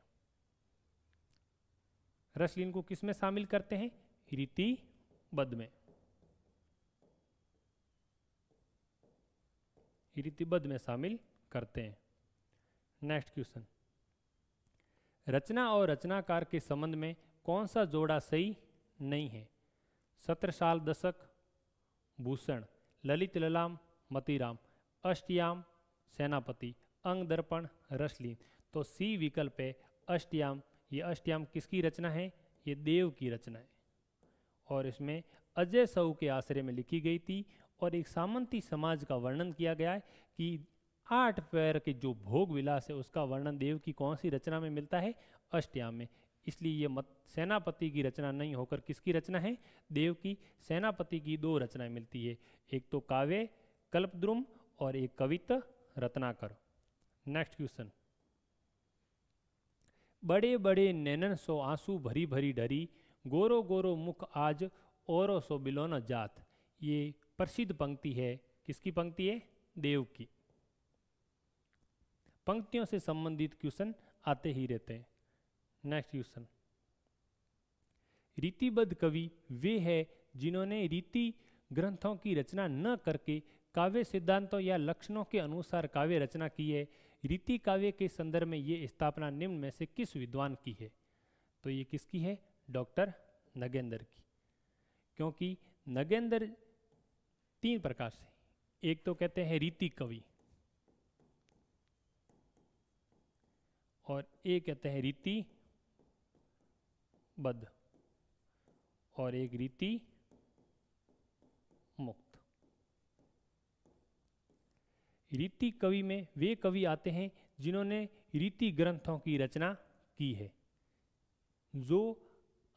रसलीन को किस में शामिल करते हैं? रीतिबद्ध में। रीतिबद्ध में शामिल करते हैं। नेक्स्ट क्वेश्चन, रचना और रचनाकार के संबंध में कौन सा जोड़ा सही नहीं है? 17 साल दशक भूषण, ललित ललाम मतीराम, अष्टयाम सेनापति, अंग दर्पण रसलीन। तो सी विकल्प है अष्टयाम। ये अष्टयाम किसकी रचना है? ये देव की रचना है और इसमें अजय साहू के आश्रय में लिखी गई थी। और एक सामंती समाज का वर्णन किया गया है कि 8 पैर के जो भोग विलास है उसका वर्णन देव की कौन सी रचना में मिलता है? अष्टयाम में। इसलिए ये सेनापति की रचना नहीं होकर किसकी रचना है? देव की। सेनापति की 2 रचनाएं मिलती है, एक तो काव्य कल्पद्रुम और एक कविता रत्नाकर। नेक्स्ट क्वेश्चन, बड़े बड़े नैनन सो आंसू भरी भरी डरी, गोरो गोरो मुख आज औरो सो बिलोन जात। ये प्रसिद्ध पंक्ति है, किसकी पंक्ति है? देव की। पंक्तियों से संबंधित क्वेश्चन आते ही रहते हैं। नेक्स्ट क्वेश्चन, रीतिबद्ध कवि वे हैं जिन्होंने रीति ग्रंथों की रचना न करके काव्य सिद्धांतों या लक्षणों के अनुसार काव्य रचना की है। रीति काव्य के संदर्भ में ये स्थापना निम्न में से किस विद्वान की है? तो ये किसकी है? डॉक्टर नगेंद्र की। क्योंकि नगेंद्र 3 प्रकार से, एक तो कहते हैं रीति कवि और एक कहते हैं रीति बद्ध और एक रीति मुक्त। रीति कवि में वे कवि आते हैं जिन्होंने रीति ग्रंथों की रचना की है। जो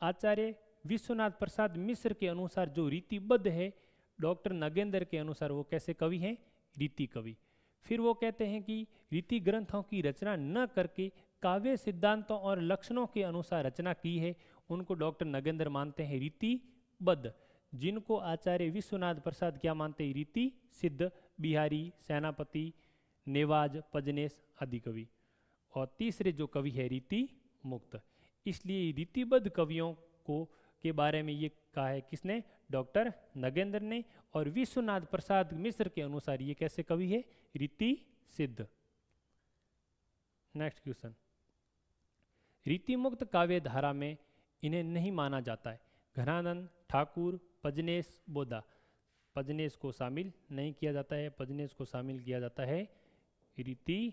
आचार्य विश्वनाथ प्रसाद मिश्र के अनुसार जो रीतिबद्ध है, डॉक्टर नगेंद्र के अनुसार वो कैसे कवि हैं? रीति कवि। फिर वो कहते हैं कि रीति ग्रंथों की रचना न करके काव्य सिद्धांतों और लक्षणों के अनुसार रचना की है, उनको डॉक्टर नगेंद्र मानते हैं रीतिबद्ध। जिनको आचार्य विश्वनाथ प्रसाद क्या मानते हैं? रीति सिद्ध, बिहारी, सेनापति, नेवाज, पजनेस आदि कवि। और तीसरे जो कवि है रीति मुक्त। इसलिए रीतिबद्ध कवियों को के बारे में ये कहा है किसने? डॉक्टर नगेंद्र ने। और विश्वनाथ प्रसाद मिश्र के अनुसार ये कैसे कवि है? रीति सिद्ध। नेक्स्ट क्वेश्चन, रीतिमुक्त काव्य धारा में इन्हें नहीं माना जाता है। घनानंद, ठाकुर, पजनेस, बोधा। पजनेस को शामिल नहीं किया जाता है, पजनेस को शामिल किया जाता है रीति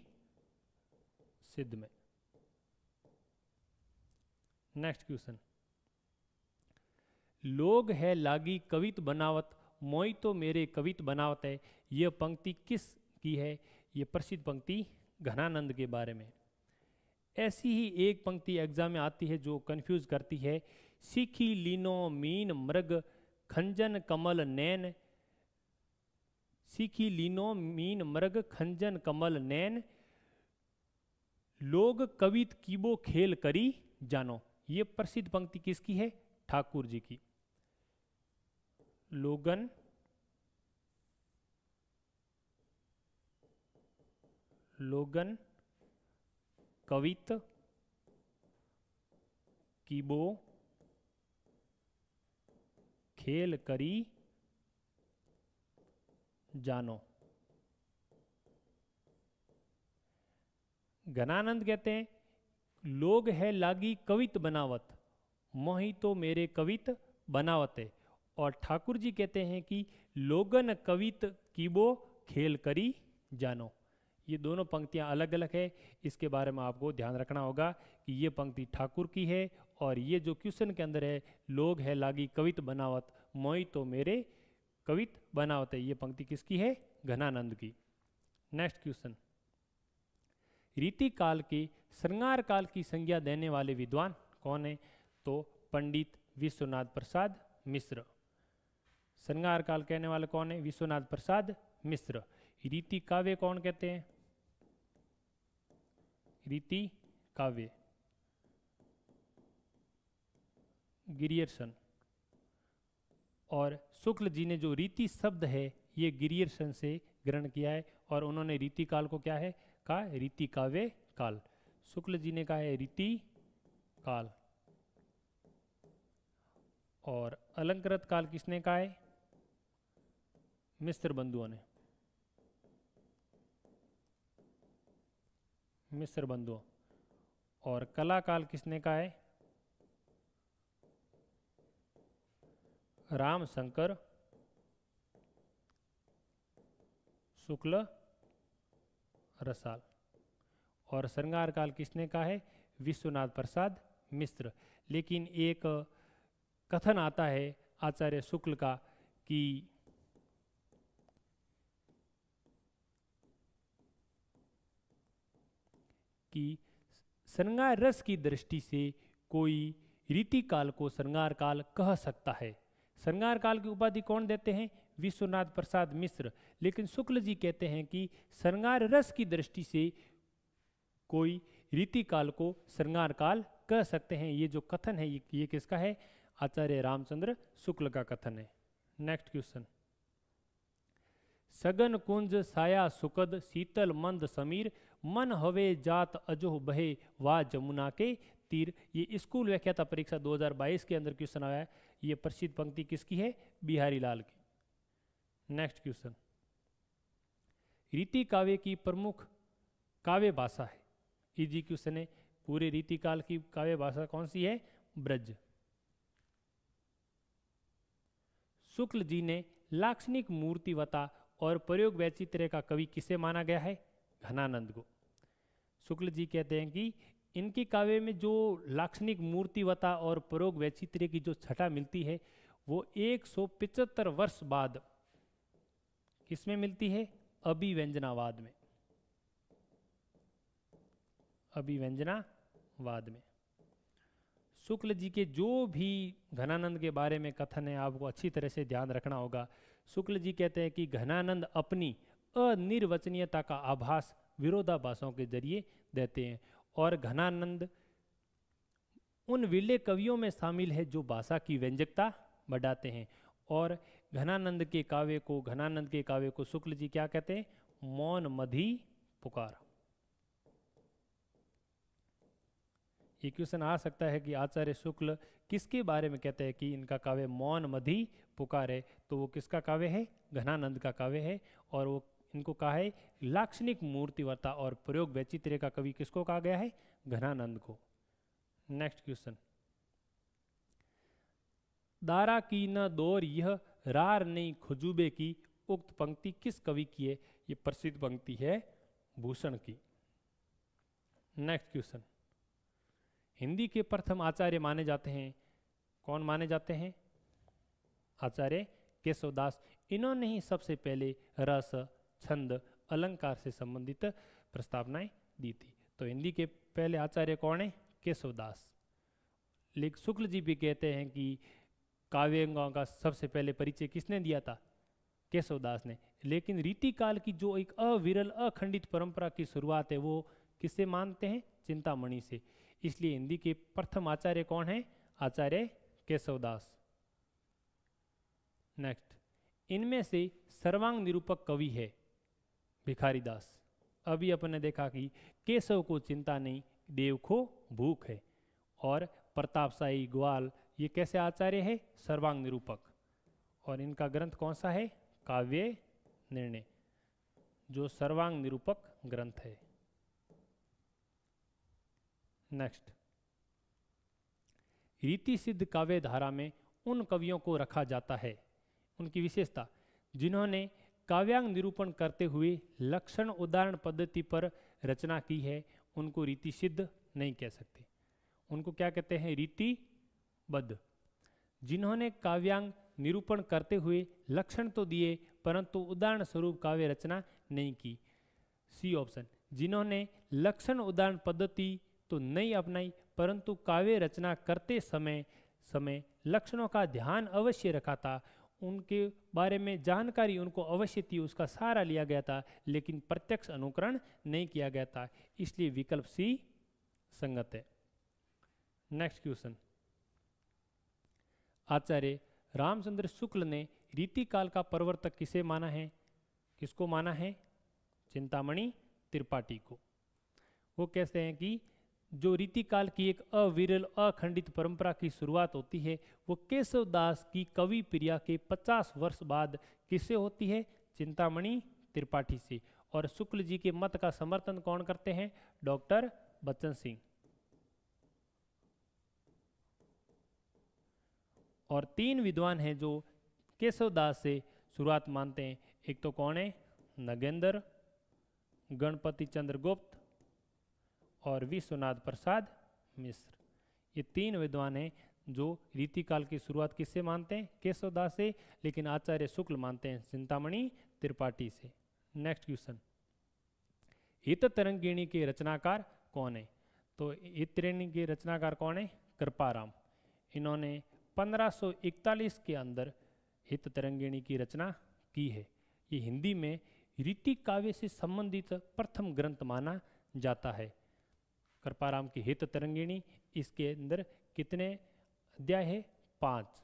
सिद्ध में। नेक्स्ट क्वेश्चन, लोग है लागी कवित बनावत, मोई तो मेरे कवित बनावत है। यह पंक्ति किस की है? यह प्रसिद्ध पंक्ति घनानंद के बारे में। ऐसी ही एक पंक्ति एग्जाम में आती है जो कंफ्यूज करती है। सीखी लीनो मीन मृग खंजन कमल नैन, सीखी लीनो मीन मृग खंजन कमल नैन, लोग कवित कीबो खेल करी जानो। ये प्रसिद्ध पंक्ति किसकी है? ठाकुर जी की। लोगन लोगन कवित कीबो खेल करी जानो। घनानंद कहते हैं लोग है लागी कवित बनावत, मोही तो मेरे कवित बनावत है। और ठाकुर जी कहते हैं कि लोगन कवित कीबो खेल करी जानो। ये दोनों पंक्तियां अलग अलग है, इसके बारे में आपको ध्यान रखना होगा कि ये पंक्ति ठाकुर की है और ये जो क्वेश्चन के अंदर है लोग है लागी कवित बनावत, मोई तो मेरे कवित बनावत है, ये पंक्ति किसकी है? घनानंद की। नेक्स्ट क्वेश्चन, रीति काल के श्रृंगार काल की संज्ञा देने वाले विद्वान कौन है? तो पंडित विश्वनाथ प्रसाद मिश्र। श्रृंगार काल कहने वाले कौन है? विश्वनाथ प्रसाद मिश्र। रीति काव्य कौन कहते हैं? रीति काव्य गिरियर्सन। और शुक्ल जी ने जो रीति शब्द है ये गिरियर्सन से ग्रहण किया है और उन्होंने रीति काल को क्या है कहा? रीति काव्य काल। शुक्ल जी ने कहा है रीति काल। और अलंकृत काल किसने कहा है? मिश्र बंधुओं ने। मिश्र बंधुओं। और कला काल किसने कहा है? राम शंकर शुक्ल रसाल। और श्रृंगार काल किसने कहा है? विश्वनाथ प्रसाद मिश्र। लेकिन एक कथन आता है आचार्य शुक्ल का कि श्रृंगार रस की दृष्टि से कोई रीति काल को श्रृंगार काल कह सकता है। श्रृंगार काल की उपाधि कौन देते हैं? विश्वनाथ प्रसाद मिश्र। लेकिन शुक्ल जी कहते हैं कि श्रृंगार रस की दृष्टि से कोई रीति काल को श्रृंगार काल कह सकते हैं। ये जो कथन है ये किसका है? आचार्य रामचंद्र शुक्ल का कथन है। नेक्स्ट क्वेश्चन, सगन कुंज साया सुकद शीतल मंद समीर, मन हवे जात अजोह बहे वा जमुना के तीर। ये स्कूल व्याख्याता परीक्षा 2022 के अंदर क्वेश्चन आया है। ये प्रसिद्ध पंक्ति किसकी है? बिहारी लाल की। नेक्स्ट क्वेश्चन, रीति काव्य की प्रमुख काव्य भाषा है। इजी क्वेश्चन है। पूरे रीति काल की काव्य भाषा कौन सी है? ब्रज। शुक्ल जी ने लाक्षणिक मूर्तिवता और प्रयोग वैचित्र्य का कवि किसे माना गया है? घनानंद को। शुक्ल जी कहते हैं कि इनके काव्य में जो लाक्षणिक मूर्तिवता और प्रयोग वैचित्र्य की जो छटा मिलती है वो 175 वर्ष बाद किसमें मिलती है? अभिव्यंजनावाद में। अभिव्यंजनावाद में। शुक्ल जी के जो भी घनानंद के बारे में कथन है आपको अच्छी तरह से ध्यान रखना होगा। शुक्ल जी कहते हैं कि घनानंद अपनी अनिर्वचनीयता का आभास विरोधाभासों के जरिए देते हैं और घनानंद उन विरले कवियों में शामिल है जो भाषा की व्यंजकता बढ़ाते हैं। और घनानंद के काव्य को शुक्ल जी क्या कहते हैं? मौन मधी पुकार। ये क्वेश्चन आ सकता है कि आचार्य शुक्ल किसके बारे में कहते हैं कि इनका काव्य मौन मधी पुकार है? तो वो किसका काव्य है? घनानंद का काव्य है। और वो इनको कहा है लाक्षणिक मूर्तिवर्ता और प्रयोग वैचित्र्य का कवि किसको कहा गया है? घनानंद को। नेक्स्ट क्वेश्चन, दारा की न दौर यह रार नहीं खुजूबे की, उक्त पंक्ति किस कवि की है? ये प्रसिद्ध पंक्ति है भूषण की। नेक्स्ट क्वेश्चन, हिंदी के प्रथम आचार्य माने जाते हैं, कौन माने जाते हैं? आचार्य केशवदास। इन्होंने ही सबसे पहले रस, छंद, अलंकार से संबंधित प्रस्तावनाएं दी थी। तो हिंदी के पहले आचार्य कौन है? केशवदास। लेकिन शुक्ल जी भी कहते हैं कि काव्यांगों का सबसे पहले परिचय किसने दिया था? केशवदास ने। लेकिन रीतिकाल की जो एक अविरल अखंडित परंपरा की शुरुआत है वो किससे मानते हैं? चिंतामणि से। इसलिए हिंदी के प्रथम आचार्य कौन है? आचार्य केशवदास। नेक्स्ट, इनमें से सर्वांग निरूपक कवि है भिखारीदास। अभी अपन ने देखा कि केशव को चिंता नहीं, देव को भूख है। और प्रतापशाही ग्वाल ये कैसे आचार्य है? सर्वांग निरूपक। और इनका ग्रंथ कौन सा है? काव्य निर्णय, जो सर्वांग निरूपक ग्रंथ है। नेक्स्ट, रीति सिद्ध काव्य धारा में उन कवियों को रखा जाता है, उनकी विशेषता, जिन्होंने काव्यांग निरूपण करते हुए लक्षण उदाहरण पद्धति पर रचना की है, उनको रीति सिद्ध नहीं कह सकते। उनको क्या कहते हैं? रीतिबद्ध। जिन्होंने काव्यांग निरूपण करते हुए लक्षण तो दिए परंतु उदाहरण स्वरूप काव्य रचना नहीं की। सी ऑप्शन, जिन्होंने लक्षण उदाहरण पद्धति तो नहीं अपनाई परंतु काव्य रचना करते समय लक्षणों का ध्यान अवश्य रखा था, उनके बारे में जानकारी उनको अवश्य थी, उसका सहारा लिया गया था, लेकिन प्रत्यक्ष अनुकरण नहीं किया गया था। इसलिए विकल्प सी संगत है। नेक्स्ट क्वेश्चन, आचार्य रामचंद्र शुक्ल ने रीतिकाल का प्रवर्तक किसे माना है? किसको माना है? चिंतामणि त्रिपाठी को। वो कहते हैं कि जो रीतिकाल की एक अविरल अखंडित परंपरा की शुरुआत होती है वो केशवदास की कवि प्रिया के 50 वर्ष बाद किससे होती है? चिंतामणि त्रिपाठी से। और शुक्ल जी के मत का समर्थन कौन करते हैं? डॉक्टर बच्चन सिंह। और 3 विद्वान हैं जो केशवदास से शुरुआत मानते हैं। एक तो कौन है? नगेंद्र, गणपति चंद्र गुप्त और विश्वनाथ प्रसाद मिश्र। ये 3 विद्वान हैं जो रीतिकाल की शुरुआत किससे मानते हैं? केशवदास से। लेकिन आचार्य शुक्ल मानते हैं चिंतामणि त्रिपाठी से। नेक्स्ट क्वेश्चन, हित तरंगिणी के रचनाकार कौन है? तो हित तरंगिणी के रचनाकार कौन है? कृपाराम। इन्होंने 1541 के अंदर हित तरंगिणी की रचना की है। ये हिंदी में रीति काव्य से संबंधित प्रथम ग्रंथ माना जाता है। कृपाराम की हित तरंगिणी, इसके अंदर कितने अध्याय है? 5।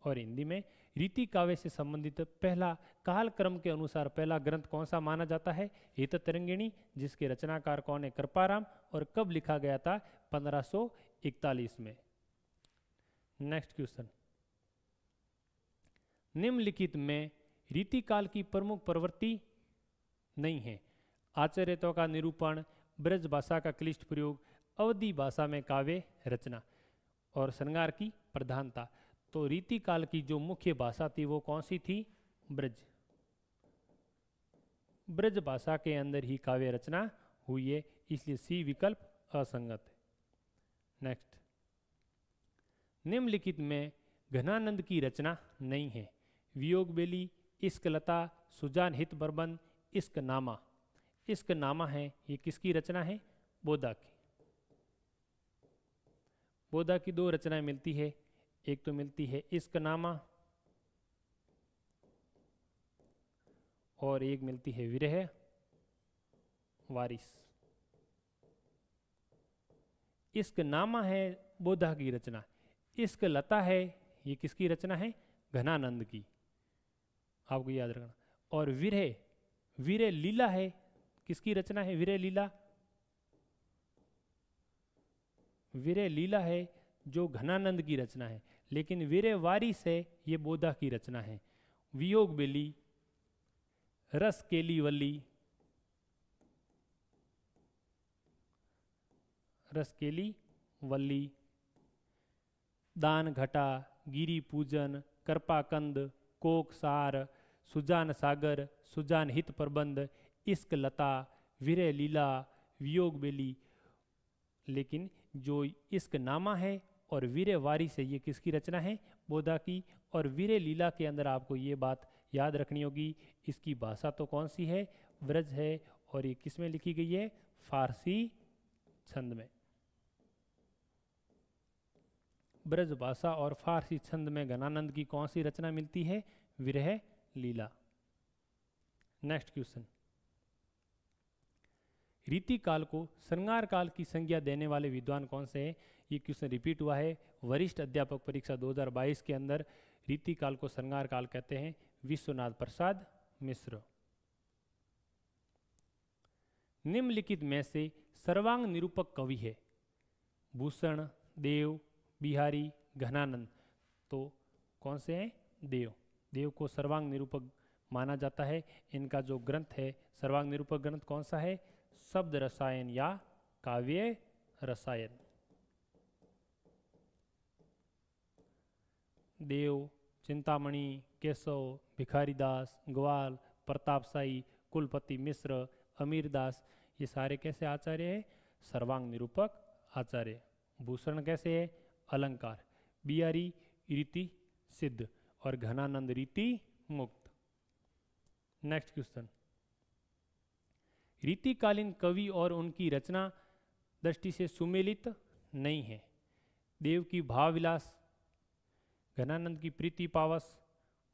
और हिंदी में रीति काव्य से संबंधित पहला कालक्रम के अनुसार पहला ग्रंथ कौन सा माना जाता है? हित तरंगिणी, जिसके रचनाकार कौन है? कृपाराम। और कब लिखा गया था? 1541 में। नेक्स्ट क्वेश्चन, निम्नलिखित में रीतिकाल की प्रमुख प्रवृत्ति नहीं है। आचार्यत्व का निरूपण, ब्रज भाषा का क्लिष्ट प्रयोग, अवधी भाषा में काव्य रचना और श्रृंगार की प्रधानता। तो रीतिकाल की जो मुख्य भाषा थी वो कौन सी थी? ब्रज। ब्रज भाषा के अंदर ही काव्य रचना हुई है, इसलिए सी विकल्प असंगत है। नेक्स्ट, निम्नलिखित में घनानंद की रचना नहीं है। वियोग बेली, इश्क लता, सुजान हित बरबंद, इश्क नामा। इश्क नामा है, ये किसकी रचना है? बोधा की। बोधा की 2 रचनाएं मिलती है, एक तो मिलती है इश्क नामा और एक मिलती है विरह वारिस। इश्क नामा है बोधा की रचना। इश्क लता है, ये किसकी रचना है? घनानंद की, आपको याद रखना। और विरह, विरह लीला है, किसकी रचना है? विरह लीला। विरह लीला है जो घनानंद की रचना है। लेकिन विरह वारिस है, ये बोधा की रचना है। वियोग बेली, रस केली वल्ली, रस केली वल्ली, दान घटा, गिरी पूजन, कृपा कंद, कोक सार, सुजान सागर, सुजान हित प्रबंध, इश्क लता, विरह लीला, वियोग बेली। लेकिन जो इश्क नामा है और वीर वारी से ये किसकी रचना है? बोधा की। और वीर लीला के अंदर आपको ये बात याद रखनी होगी, इसकी भाषा तो कौन सी है? ब्रज है। और ये किस में लिखी गई है? फारसी छंद में। ब्रज भाषा और फारसी छंद में घनानंद की कौन सी रचना मिलती है? विरह लीला। नेक्स्ट क्वेश्चन, रीति काल को श्रृंगार काल की संज्ञा देने वाले विद्वान कौन से हैं? ये क्वेश्चन रिपीट हुआ है वरिष्ठ अध्यापक परीक्षा 2022 के अंदर। रीति काल को श्रृंगार काल कहते हैं विश्वनाथ प्रसाद मिश्र। निम्नलिखित में से सर्वांग निरूपक कवि है? भूषण, देव, बिहारी, घनानंद। तो कौन से हैं? देव। देव को सर्वांग निरूपक माना जाता है। इनका जो ग्रंथ है, सर्वांग निरूपक ग्रंथ कौन सा है? शब्द रसायन या काव्य रसायन। देव, चिंतामणि, केशव, भिखारीदास, ग्वाल, प्रतापशाही, कुलपति मिश्र, अमीरदास, ये सारे कैसे आचार्य हैं? सर्वांग निरूपक आचार्य। भूषण कैसे है? अलंकार। बिहारी रीति सिद्ध और घनानंद रीति मुक्त। नेक्स्ट क्वेश्चन, रीतिकालीन कवि और उनकी रचना दृष्टि से सुमेलित नहीं है। देव की भावविलास, घनानंद की प्रीति पावस,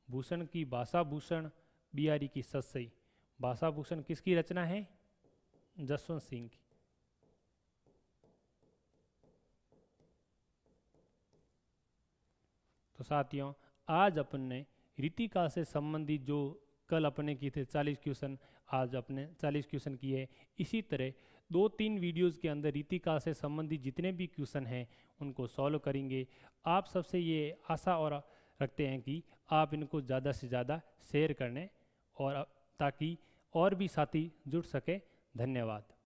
भूषण की भाषा भूषण, बिहारी की सत्सई। भाषा भूषण किसकी रचना है? जसवंत सिंह की। तो साथियों, आज अपन ने रीतिकाल से संबंधित जो कल अपने किए थे 40 क्वेश्चन, आज अपने 40 क्वेश्चन किए। इसी तरह 2-3 वीडियोस के अंदर रीतिकाल से संबंधित जितने भी क्वेश्चन हैं उनको सॉल्व करेंगे। आप सबसे ये आशा और रखते हैं कि आप इनको ज़्यादा से ज़्यादा शेयर करें और ताकि और भी साथी जुड़ सके। धन्यवाद।